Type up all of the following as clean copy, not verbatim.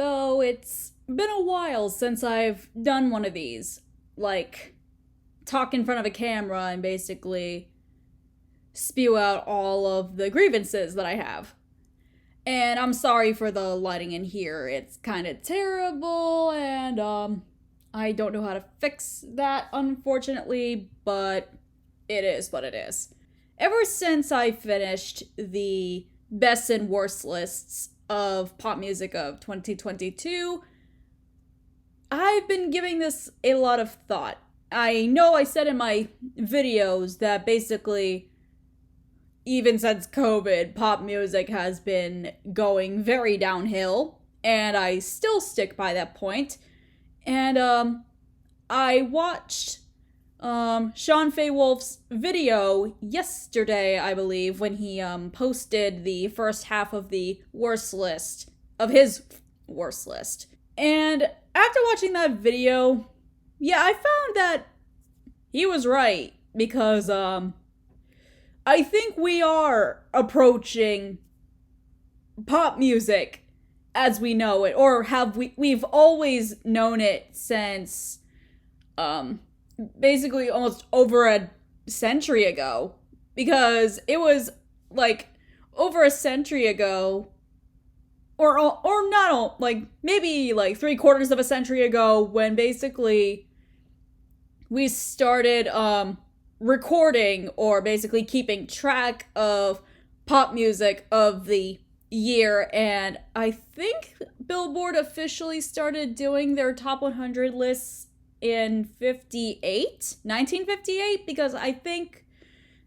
So it's been a while since I've done one of these. Like, talk in front of a camera and basically spew out all of the grievances that I have. And I'm sorry for the lighting in here. It's kind of terrible, and I don't know how to fix that, unfortunately, but it is what it is. Ever since I finished the best and worst lists of pop music of 2022, I've been giving this a lot of thought. I know I said in my videos that basically, even since COVID, pop music has been going very downhill, and I still stick by that point. And I watched Sean Fay Wolf's video yesterday, I believe, when he posted the first half of the worst list of his worst list. And after watching that video, yeah, I found that he was right because I think we are approaching pop music as we know it, or we've always known it since basically almost over a century ago, because it was like over a century ago, or not, like maybe like 3/4 of a century ago, when basically we started recording or basically keeping track of pop music of the year. And I think Billboard officially started doing their top 100 lists in 1958, because I think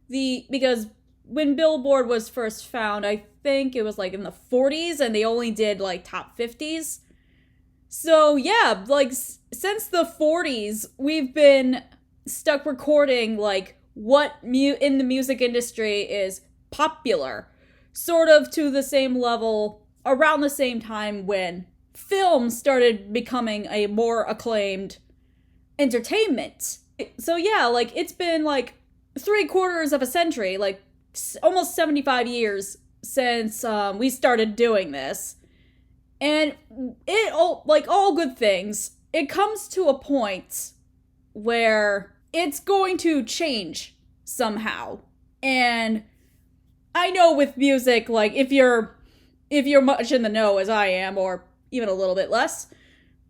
because when Billboard was first found, I think it was like in the 40s, and they only did like top 50s. So yeah, like since the 40s, we've been stuck recording like what in the music industry is popular, sort of to the same level around the same time when film started becoming a more acclaimed entertainment. So yeah, like it's been like 3/4 of a century, like almost 75 years since we started doing this. And it all, like all good things, it comes to a point where it's going to change somehow. And I know with music, like if you're much in the know as I am, or even a little bit less,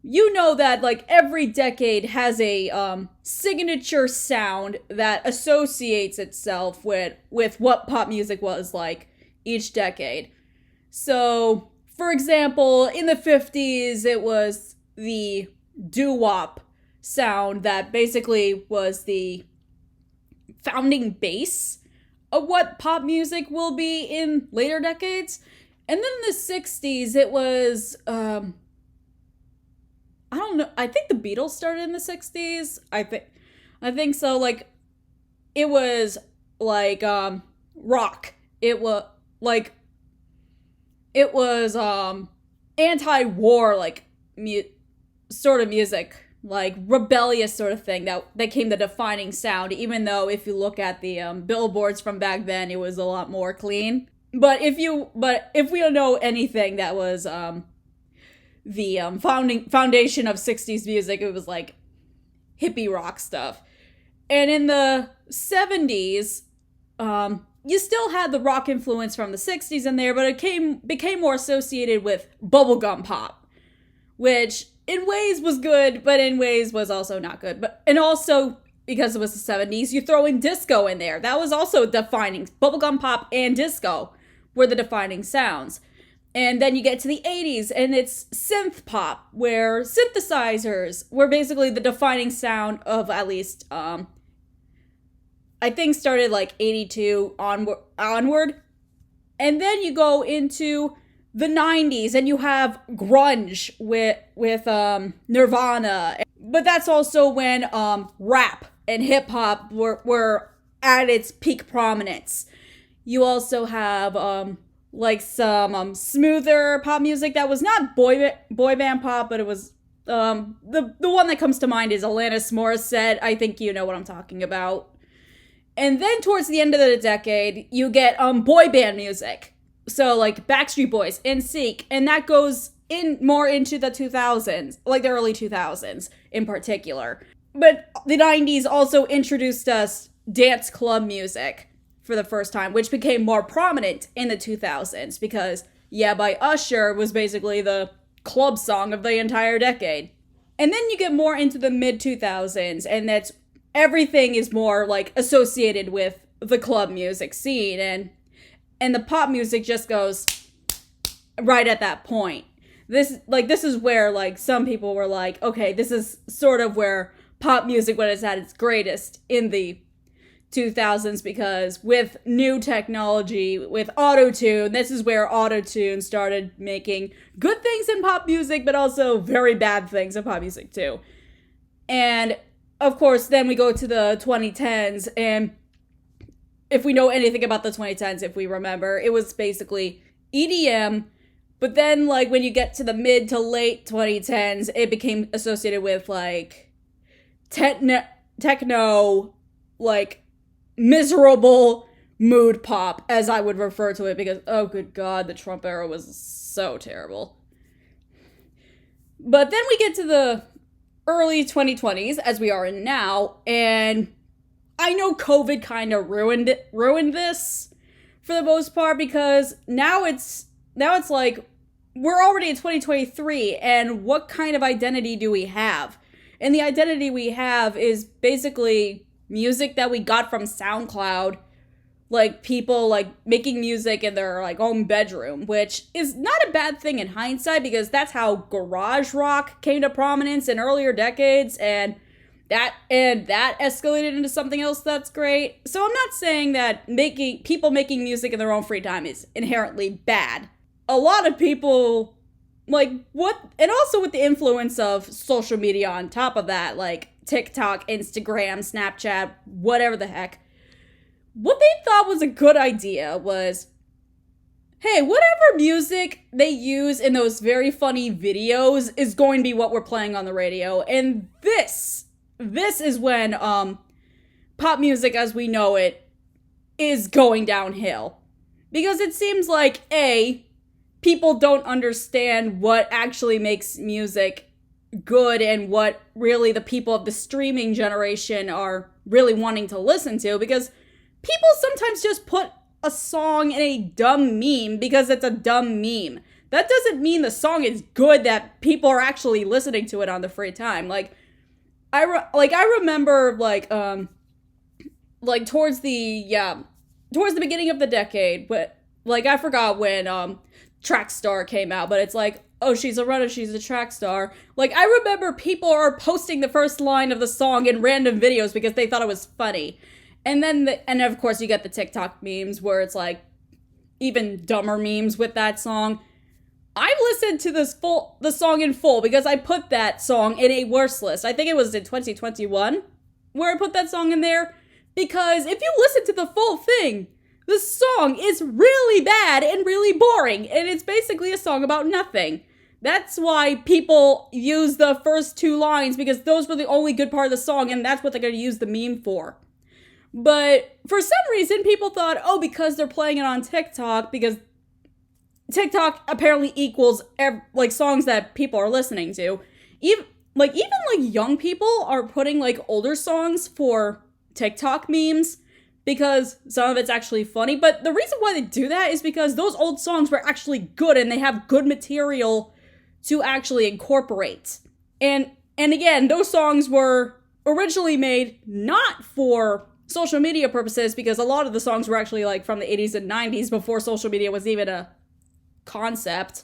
you know that like every decade has a signature sound that associates itself with what pop music was like each decade. So, for example, in the 50s, it was the doo-wop sound that basically was the founding base of what pop music will be in later decades. And then in the 60s, it was I don't know, I think the Beatles started in the 60s. I think so. Like it was like rock. It was anti-war, like sort of music, like rebellious sort of thing that became the defining sound, even though if you look at the billboards from back then, it was a lot more clean. But if we don't know anything, that was the foundation of 60s music, it was like hippie rock stuff. And in the 70s, you still had the rock influence from the 60s in there, but it became more associated with bubblegum pop, which in ways was good, but in ways was also not good. And also, because it was the 70s, you throw in disco in there. That was also defining. Bubblegum pop and disco were the defining sounds. And then you get to the 80s, and it's synth pop, where synthesizers were basically the defining sound of, at least, I think started like 82 onward. And then you go into the 90s, and you have grunge with Nirvana. But that's also when rap and hip hop were at its peak prominence. You also have like some smoother pop music that was not boy band pop, but it was the one that comes to mind is Alanis Morissette. I think you know what I'm talking about. And then towards the end of the decade, you get boy band music. So like Backstreet Boys, NSYNC, and that goes in more into the 2000s, like the early 2000s in particular. But the 90s also introduced us dance club music for the first time, which became more prominent in the 2000s because Yeah by Usher was basically the club song of the entire decade. And then you get more into the mid 2000s, and that's everything is more like associated with the club music scene, and the pop music just goes right at that point. This is where like some people were like, okay, this is sort of where pop music when it's at its greatest in the 2000s, because with new technology, with autotune, this is where autotune started making good things in pop music, but also very bad things in pop music too. And of course, then we go to the 2010s, and if we know anything about the 2010s, if we remember, it was basically EDM, but then like when you get to the mid to late 2010s, it became associated with like techno, like miserable mood pop, as I would refer to it, because oh good god, the Trump era was so terrible. But then we get to the early 2020s, as we are in now, and I know COVID kind of ruined this for the most part, because now it's like we're already in 2023, and what kind of identity do we have? And the identity we have is basically music that we got from SoundCloud, like people like making music in their like own bedroom, which is not a bad thing in hindsight, because that's how garage rock came to prominence in earlier decades, and that escalated into something else that's great. So I'm not saying that people making music in their own free time is inherently bad. A lot of people like and also with the influence of social media on top of that, like TikTok, Instagram, Snapchat, whatever the heck, what they thought was a good idea was, hey, whatever music they use in those very funny videos is going to be what we're playing on the radio. And this is when pop music as we know it is going downhill. Because it seems like, people don't understand what actually makes music good and what really the people of the streaming generation are really wanting to listen to, because people sometimes just put a song in a dumb meme because it's a dumb meme. That doesn't mean the song is good, that people are actually listening to it on the free time. I remember towards the beginning of the decade, but like I forgot when Track Star came out, but it's like, oh, she's a runner, she's a track star. Like, I remember people are posting the first line of the song in random videos because they thought it was funny. And then, and of course, you get the TikTok memes where it's like, even dumber memes with that song. I've listened to the song in full because I put that song in a worst list. I think it was in 2021 where I put that song in there. Because if you listen to the full thing, the song is really bad and really boring, and it's basically a song about nothing. That's why people use the first two lines, because those were the only good part of the song, and that's what they're going to use the meme for. But for some reason, people thought, oh, because they're playing it on TikTok, because TikTok apparently equals songs that people are listening to. Even young people are putting older songs for TikTok memes, because some of it's actually funny. But the reason why they do that is because those old songs were actually good, and they have good material to actually incorporate. And again, those songs were originally made not for social media purposes, because a lot of the songs were actually from the 80s and 90s, before social media was even a concept.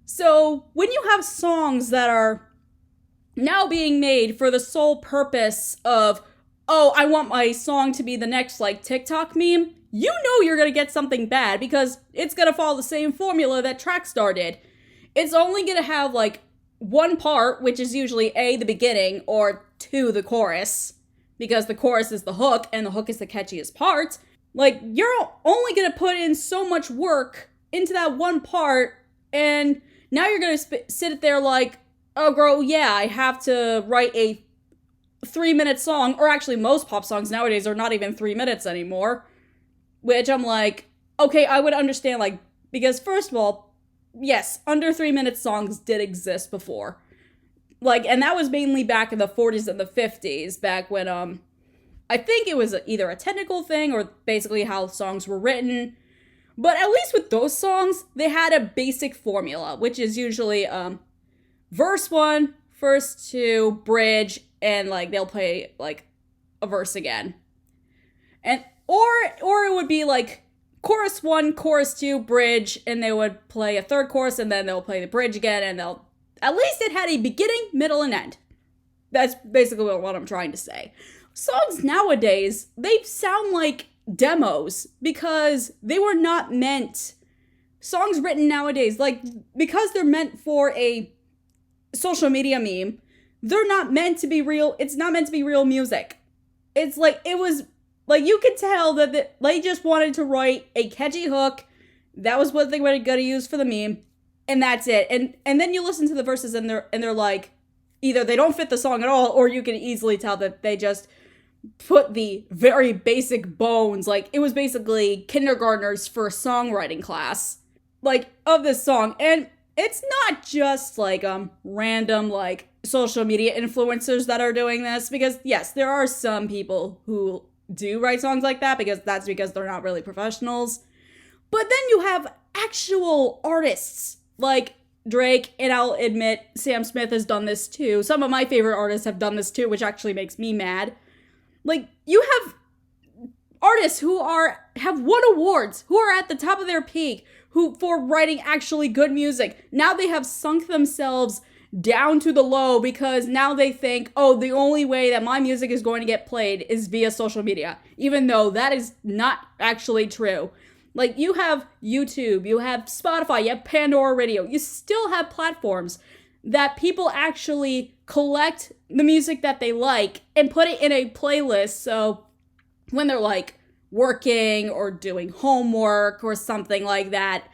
So when you have songs that are now being made for the sole purpose of, oh, I want my song to be the next, TikTok meme, you know you're gonna get something bad, because it's gonna follow the same formula that Trackstar did. It's only gonna have, one part, which is usually A, the beginning, or 2, the chorus, because the chorus is the hook, and the hook is the catchiest part. You're only gonna put in so much work into that one part, and now you're gonna sit there oh, girl, yeah, I have to write a 3-minute song, or actually most pop songs nowadays are not even 3 minutes anymore, which I'm okay, I would understand, because first of all, yes, under 3 minute songs did exist before. Like, and that was mainly back in the 40s and the 50s, back when, I think it was either a technical thing or basically how songs were written. But at least with those songs, they had a basic formula, which is usually, verse one, verse two, bridge, and, like, they'll play, like, a verse again. And, or it would be, like, chorus one, chorus two, bridge, and they would play a third chorus, and then they'll play the bridge again, and at least it had a beginning, middle, and end. That's basically what I'm trying to say. Songs nowadays, they sound like demos because they were not meant. Songs written nowadays, like, because they're meant for a social media meme, they're not meant to be real. It's not meant to be real music. It's like, it was, like, you could tell that they just wanted to write a catchy hook. That was what they were going to use for the meme. And that's it. And then you listen to the verses and they're like, either they don't fit the song at all, or you can easily tell that they just put the very basic bones. Like, it was basically kindergartners for songwriting class, like, of this song. And it's not just, like, random, like, social media influencers that are doing this, because yes, there are some people who do write songs like that, because they're not really professionals. But then you have actual artists like Drake, and I'll admit Sam Smith has done this too. Some of my favorite artists have done this too, which actually makes me mad. Like, you have artists who have won awards, who are at the top of their peak, who for writing actually good music. Now they have sunk themselves down to the low because now they think, oh, the only way that my music is going to get played is via social media, even though that is not actually true. Like, you have YouTube, you have Spotify, you have Pandora Radio. You still have platforms that people actually collect the music that they like and put it in a playlist. So when they're, like, working or doing homework or something like that,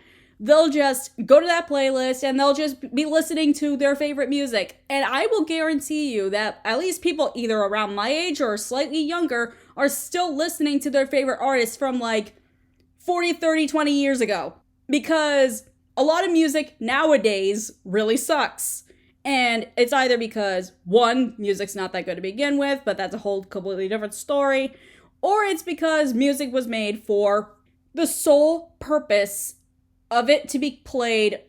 they'll just go to that playlist and they'll just be listening to their favorite music. And I will guarantee you that at least people either around my age or slightly younger are still listening to their favorite artists from, like, 40, 30, 20 years ago. Because a lot of music nowadays really sucks. And it's either because, one, music's not that good to begin with, but that's a whole completely different story, or it's because music was made for the sole purpose of it to be played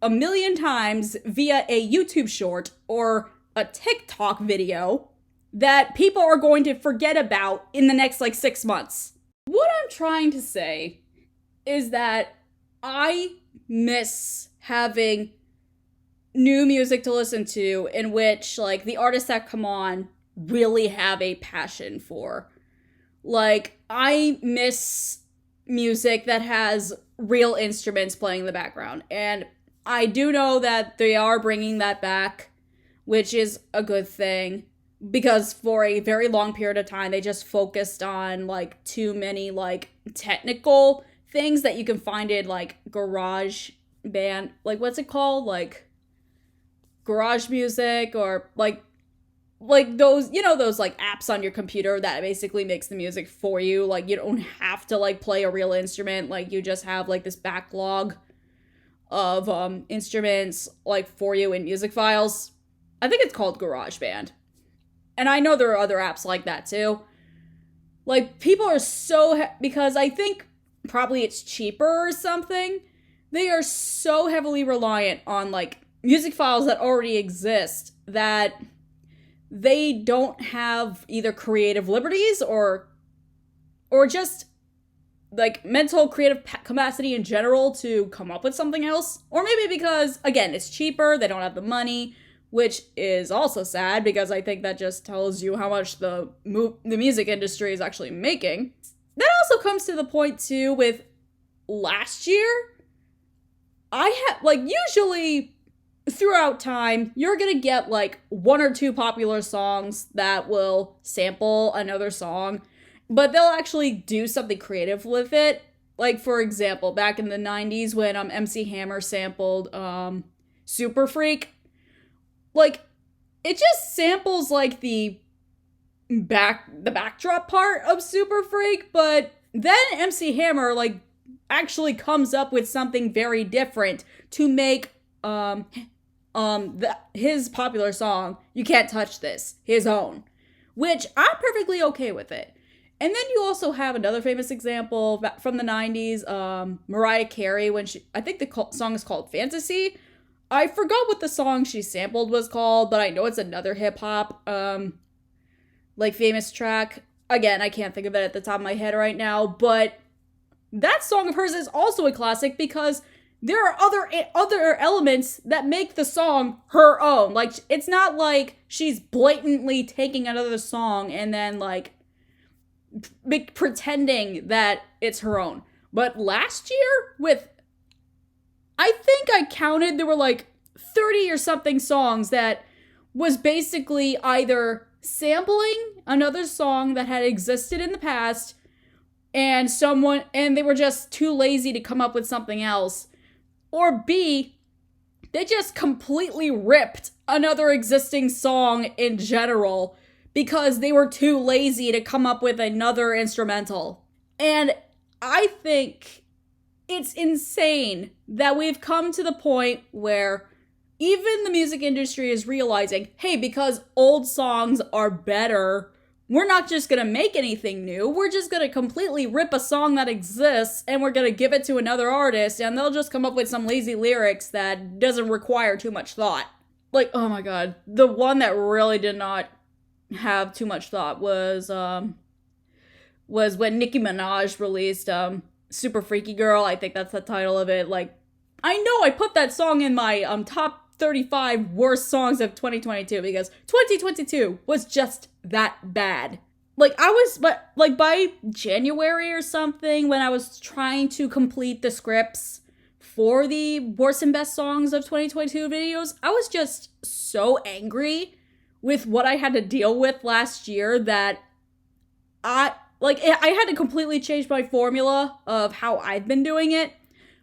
a million times via a YouTube short or a TikTok video that people are going to forget about in the next, like, 6 months. What I'm trying to say is that I miss having new music to listen to in which, like, the artists that come on really have a passion for. Like, I miss music that has real instruments playing in the background. And I do know that they are bringing that back, which is a good thing. Because for a very long period of time, they just focused on, like, too many, like, technical things that you can find in, like, garage band, like, what's it called? Like, garage music, or, like those, you know, those, like, apps on your computer that basically makes the music for you. Like, you don't have to, like, play a real instrument. Like, you just have, like, this backlog of, instruments, like, for you in music files. I think it's called GarageBand. And I know there are other apps like that too. Like, people are so, because I think probably it's cheaper or something, they are so heavily reliant on, like, music files that already exist that they don't have either creative liberties or just, like, mental creative capacity in general to come up with something else. Or maybe because, again, it's cheaper, they don't have the money, which is also sad because I think that just tells you how much the music industry is actually making. That also comes to the point, too, with last year. Usually throughout time, you're gonna get, like, one or two popular songs that will sample another song, but they'll actually do something creative with it. Like, for example, back in the 90s when MC Hammer sampled Super Freak, like, it just samples, like, the backdrop part of Super Freak, but then MC Hammer, like, actually comes up with something very different to make his popular song "You Can't Touch This" his own, which I'm perfectly okay with it. And then you also have another famous example from the 90s, Mariah Carey, when I think the song is called Fantasy. I forgot what the song she sampled was called, but I know it's another hip hop, famous track. Again, I can't think of it at the top of my head right now, but that song of hers is also a classic because there are other elements that make the song her own. Like, it's not like she's blatantly taking another song and then, like, pretending that it's her own. But last year, I think I counted, there were like 30 or something songs that was basically either sampling another song that had existed in the past and they were just too lazy to come up with something else, or B, they just completely ripped another existing song in general because they were too lazy to come up with another instrumental. And I think it's insane that we've come to the point where even the music industry is realizing, hey, because old songs are better, we're not just gonna make anything new, we're just gonna completely rip a song that exists and we're gonna give it to another artist and they'll just come up with some lazy lyrics that doesn't require too much thought. Like, oh my god, the one that really did not have too much thought was when Nicki Minaj released Super Freaky Girl. I think that's the title of it. Like, I know I put that song in my top 35 worst songs of 2022 because 2022 was just that bad. Like, by January or something, when I was trying to complete the scripts for the worst and best songs of 2022 videos, I was just so angry with what I had to deal with last year that I had to completely change my formula of how I've been doing it.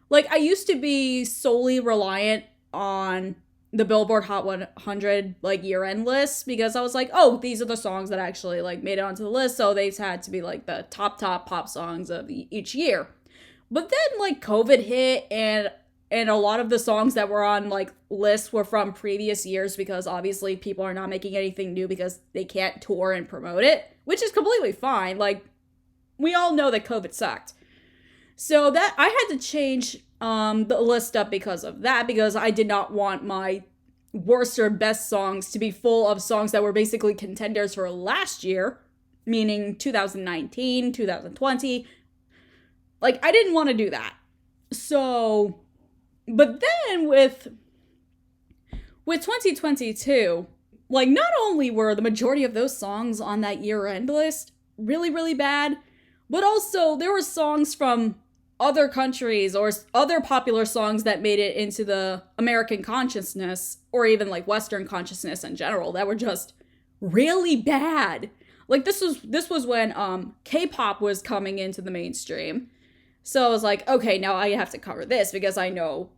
Like, I used to be solely reliant on the Billboard Hot 100, like, year-end lists because I was like, oh, these are the songs that actually, like, made it onto the list, so they had to be, like, the top pop songs of each year. But then, like, COVID hit, and a lot of the songs that were on, like, lists were from previous years because obviously people are not making anything new because they can't tour and promote it, which is completely fine. Like, we all know that COVID sucked. So that I had to change the list up because of that, because I did not want my worst or best songs to be full of songs that were basically contenders for last year, meaning 2019, 2020. Like, I didn't want to do that. So, but then with 2022, like, not only were the majority of those songs on that year-end list really, really bad, but also there were songs from other countries or other popular songs that made it into the American consciousness or even like Western consciousness in general that were just really bad. Like, this was when K-pop was coming into the mainstream. So I was like, okay, now I have to cover this because I know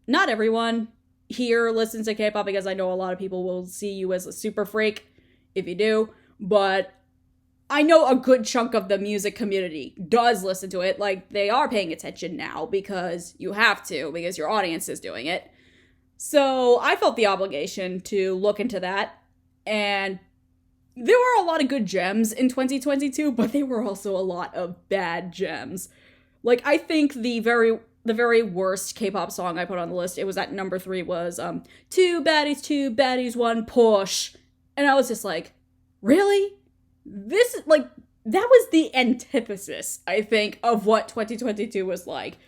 not everyone here listens to K-pop, because I know a lot of people will see you as a super freak if you do, but I know a good chunk of the music community does listen to it. Like, they are paying attention now because you have to, because your audience is doing it. So I felt the obligation to look into that. And there were a lot of good gems in 2022, but there were also a lot of bad gems. Like, I think the very worst K-pop song I put on the list, it was at number 3, was Two Baddies, One Push. And I was just like, really? This, like, that was the antithesis, I think, of what 2022 was like.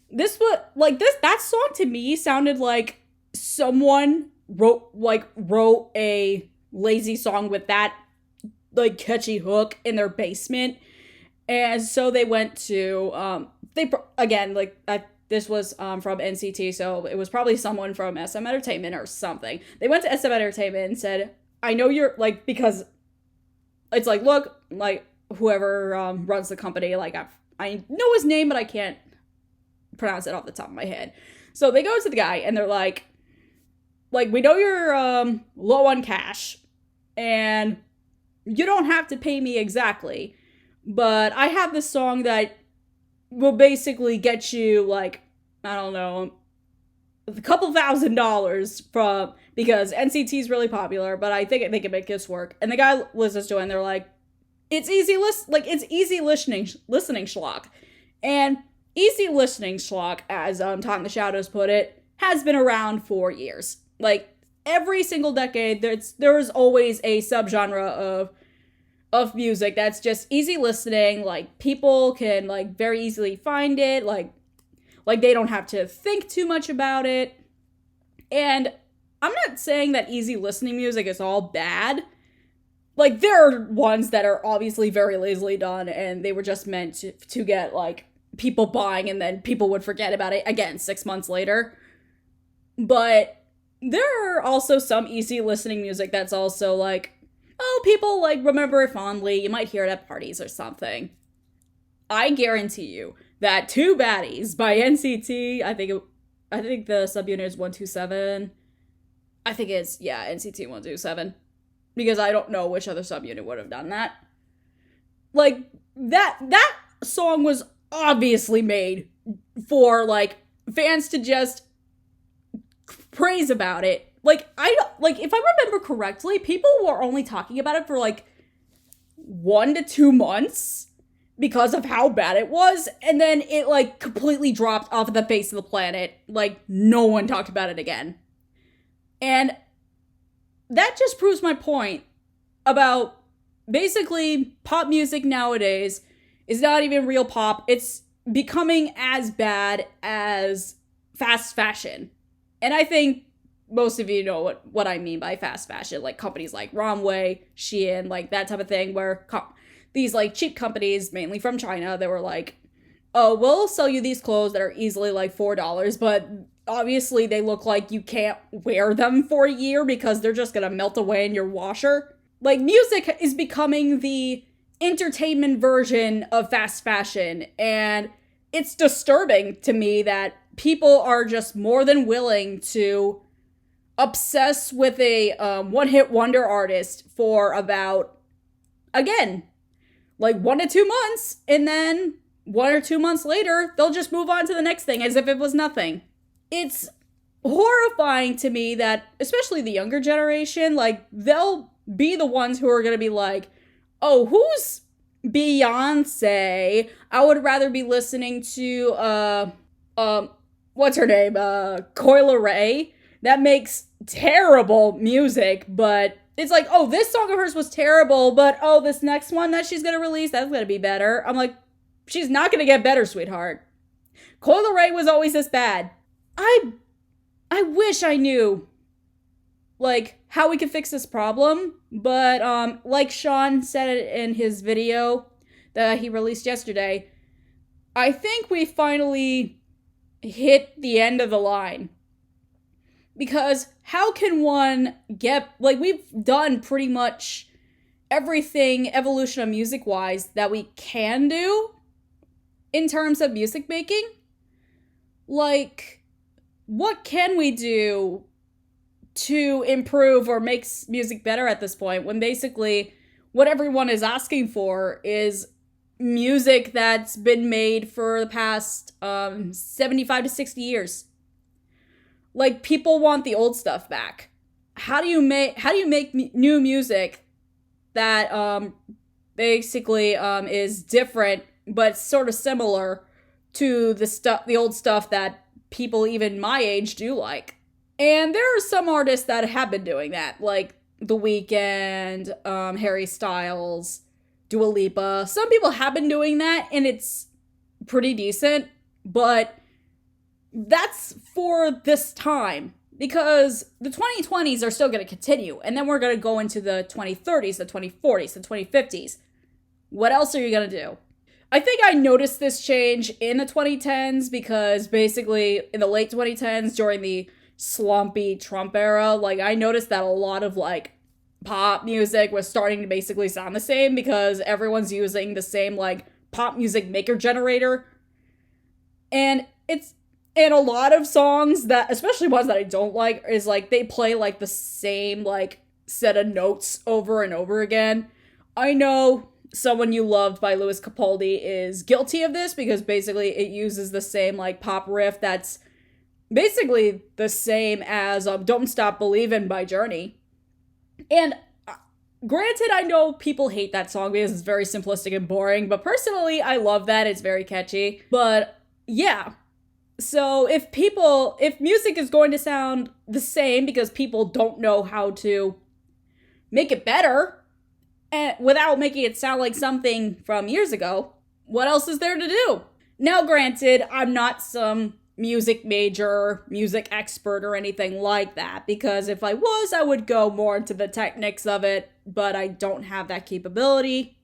That song to me sounded like someone wrote a lazy song with that, like, catchy hook in their basement. And so they went to, this was from NCT, so it was probably someone from SM Entertainment or something. They went to SM Entertainment and said, I know you're, like, because it's like, look, like, whoever runs the company, like, I know his name, but I can't pronounce it off the top of my head. So they go to the guy, and they're like, we know you're low on cash, and you don't have to pay me exactly, but I have this song that will basically get you, like, I don't know, a couple $1,000s from, because NCT is really popular, but I think they can make this work. And the guy listens to it and they're like, it's easy listening schlock. And easy listening schlock, as Talk in the Shadows put it, has been around for years. Like, every single decade, there's always a subgenre of music that's just easy listening. Like, people can, like, very easily find it. Like they don't have to think too much about it. And I'm not saying that easy listening music is all bad. Like, there are ones that are obviously very lazily done, and they were just meant to get, like, people buying, and then people would forget about it again 6 months later. But there are also some easy listening music that's also, like, oh, people, like, remember it fondly. You might hear it at parties or something. I guarantee you that Two Baddies by NCT, I think the subunit is 127. I think it's, yeah, NCT 127. Because I don't know which other subunit would have done that. Like, that song was obviously made for, like, fans to just praise about it. Like, if I remember correctly, people were only talking about it for, like, 1 to 2 months because of how bad it was, and then it, like, completely dropped off of the face of the planet. Like, no one talked about it again. And that just proves my point about basically pop music nowadays is not even real pop. It's becoming as bad as fast fashion. And I think most of you know what I mean by fast fashion. Like, companies like Runway, Shein, like that type of thing, where these, like, cheap companies, mainly from China, they were like, oh, we'll sell you these clothes that are easily like $4, but obviously they look like you can't wear them for a year because they're just gonna melt away in your washer. Like, music is becoming the entertainment version of fast fashion, and it's disturbing to me that people are just more than willing to obsess with a one-hit wonder artist for about, again, like 1 to 2 months, and then 1 or 2 months later, they'll just move on to the next thing as if it was nothing. It's horrifying to me that, especially the younger generation, like, they'll be the ones who are gonna be like, oh, who's Beyonce? I would rather be listening to, what's her name? Coil Ray. That makes terrible music, but it's like, oh, this song of hers was terrible, but oh, this next one that she's gonna release, that's gonna be better. I'm like, she's not gonna get better, sweetheart. Coil Ray was always this bad. I wish I knew, like, how we could fix this problem, but, like Sean said it in his video that he released yesterday, I think we finally hit the end of the line. Because how can one get, like, we've done pretty much everything evolution of music-wise that we can do in terms of music making. Like, what can we do to improve or make music better at this point, when basically what everyone is asking for is music that's been made for the past 75 to 60 years. Like, people want the old stuff back. How do you make new music that basically is different but sort of similar to the old stuff that people even my age do like? And there are some artists that have been doing that, like The Weeknd, Harry Styles, Dua Lipa. Some people have been doing that, and it's pretty decent, but that's for this time, because the 2020s are still going to continue, and then we're going to go into the 2030s, the 2040s, the 2050s. What else are you going to do? I think I noticed this change in the 2010s, because basically in the late 2010s, during the slumpy Trump era, like, I noticed that a lot of, like, pop music was starting to basically sound the same, because everyone's using the same, like, pop music maker generator. And a lot of songs that, especially ones that I don't like, is like, they play, like, the same, like, set of notes over and over again. I know Someone You Loved by Louis Capaldi is guilty of this because basically it uses the same like pop riff that's basically the same as Don't Stop Believin' by Journey. And granted, I know people hate that song because it's very simplistic and boring, but personally, I love that. It's very catchy. But yeah. So if music is going to sound the same because people don't know how to make it better, and without making it sound like something from years ago, what else is there to do? Now, granted, I'm not some music major, music expert, or anything like that, because if I was, I would go more into the techniques of it, but I don't have that capability.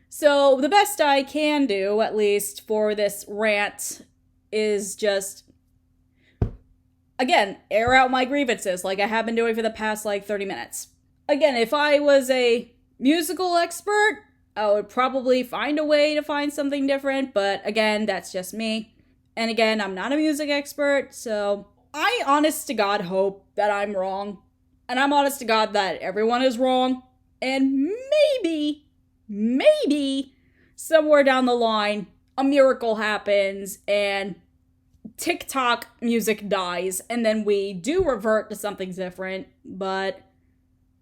So the best I can do, at least for this rant, is just, again, air out my grievances like I have been doing for the past 30 minutes. Again, if I was a musical expert, I would probably find a way to find something different, but again, that's just me. And again, I'm not a music expert, so I honest to God hope that I'm wrong. And I'm honest to God that everyone is wrong. And maybe, somewhere down the line, a miracle happens and TikTok music dies, and then we do revert to something different, but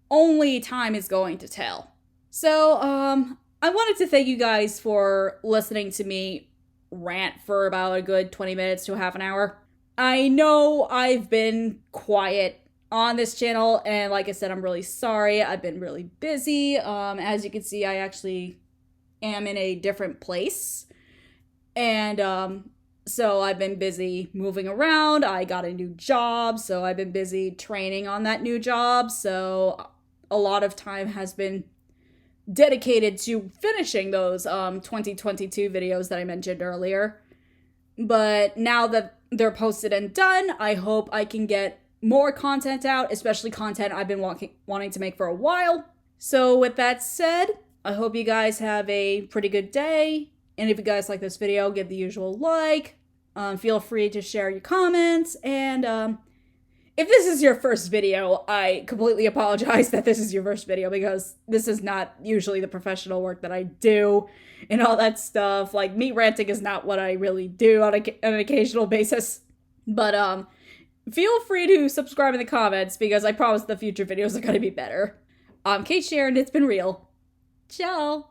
only time is going to tell. So, I wanted to thank you guys for listening to me rant for about a good 20 minutes to half an hour. I know I've been quiet on this channel, and like I said, I'm really sorry. I've been really busy. As you can see, I actually am in a different place. And, so I've been busy moving around. I got a new job, so I've been busy training on that new job. So a lot of time has been dedicated to finishing those 2022 videos that I mentioned earlier. But now that they're posted and done, I hope I can get more content out, especially content I've been wanting to make for a while. So with that said, I hope you guys have a pretty good day. And if you guys like this video, give the usual like. Feel free to share your comments. And if this is your first video, I completely apologize that this is your first video, because this is not usually the professional work that I do and all that stuff. Like, me ranting is not what I really do on an occasional basis. But feel free to subscribe in the comments, because I promise the future videos are going to be better. I'm Cait, Cher, and it's been real. Ciao!